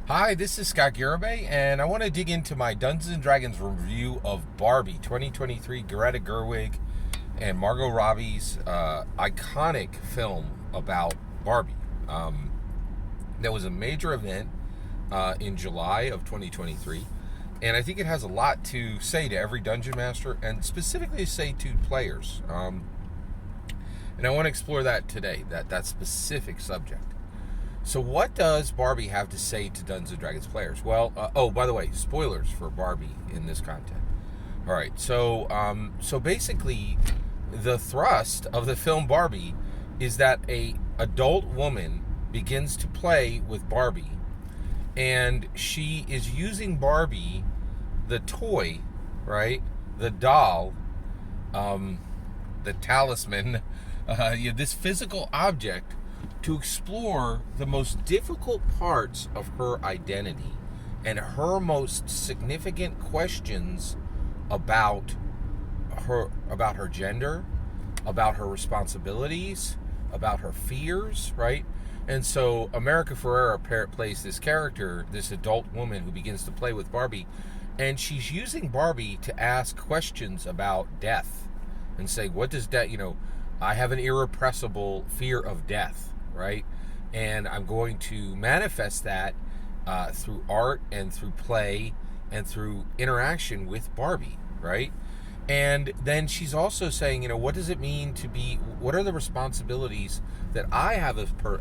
Hi, this is Scott Garibay, and I want to dig into my Dungeons & Dragons review of Barbie 2023, Greta Gerwig and Margo Robbie's iconic film about Barbie. There was a major event in July of 2023, and I think it has a lot to say to every Dungeon Master, and specifically say to players. And I want to explore that today, that specific subject. So what does Barbie have to say to Dungeons & Dragons players? Well, oh, by the way, spoilers for Barbie in this content. All right, so basically, the thrust of the film Barbie is that a adult woman begins to play with Barbie, and she is using Barbie, the toy, right, the doll, the talisman, this physical object, to explore the most difficult parts of her identity and her most significant questions about her gender, about her responsibilities, about her fears, right? And so America Ferrera plays this character, this adult woman who begins to play with Barbie, and she's using Barbie to ask questions about death and say, what does death, I have an irrepressible fear of death, right? And I'm going to manifest that through art and through play and through interaction with Barbie, right? And then she's also saying, what does it mean to be, what are the responsibilities that I have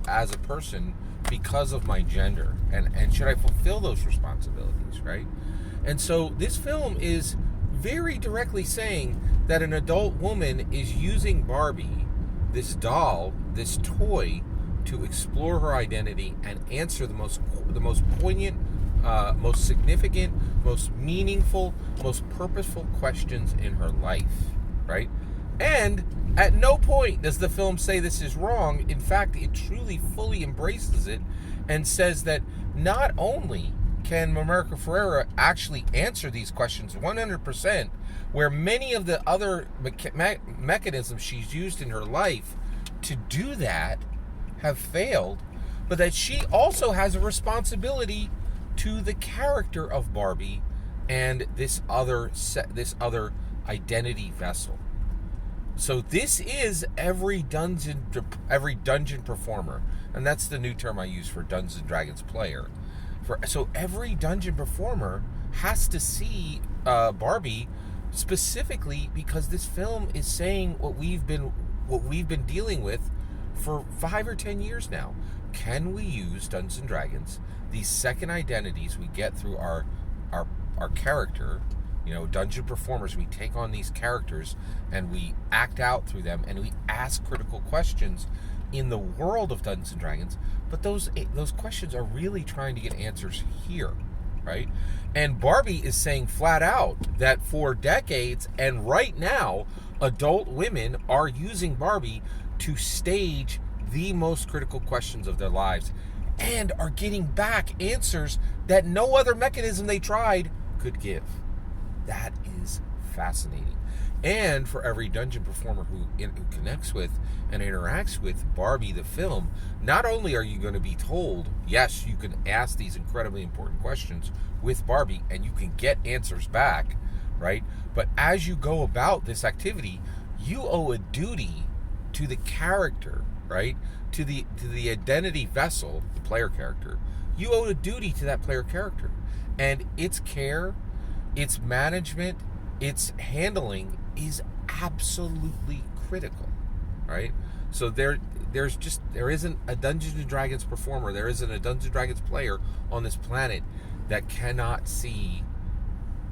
as a person because of my gender? And should I fulfill those responsibilities, right? And so this film is very directly saying that an adult woman is using Barbie, this doll, this toy, to explore her identity and answer the most poignant, most significant, most meaningful, most purposeful questions in her life, right? And at no point does the film say this is wrong. In fact, it truly, fully embraces it and says that not only can America Ferrera actually answer these questions 100%, where many of the other mechanisms she's used in her life to do that have failed, but that she also has a responsibility to the character of Barbie and this other identity vessel. So this is every dungeon performer, and that's the new term I use for Dungeons and Dragons player. So every dungeon performer has to see Barbie, specifically because this film is saying what we've been dealing with for 5 or 10 years now. Can we use Dungeons and Dragons, these second identities we get through our character, dungeon performers, we take on these characters and we act out through them and we ask critical questions in the world of Dungeons and Dragons, but those questions are really trying to get answers here, right? And Barbie is saying flat out that for decades and right now, adult women are using Barbie to stage the most critical questions of their lives and are getting back answers that no other mechanism they tried could give. That is fascinating. And for every dungeon performer who connects with and interacts with Barbie the film, not only are you going to be told, yes, you can ask these incredibly important questions with Barbie and you can get answers back, right? But as you go about this activity, you owe a duty to the character, right? To the identity vessel, the player character. You owe a duty to that player character. And its care, its management, its handling is absolutely critical, right? So there isn't a Dungeons and Dragons performer, there isn't a Dungeons and Dragons player on this planet that cannot see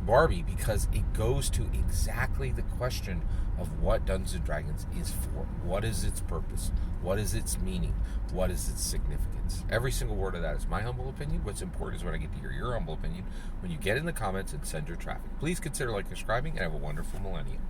Barbie, because it goes to exactly the question of what Dungeons and Dragons is for. What is its purpose? What is its meaning? What is its significance? Every single word of that is my humble opinion. What's important is when I get to hear your humble opinion when you get in the comments and send your traffic. Please consider subscribing, and have a wonderful millennium.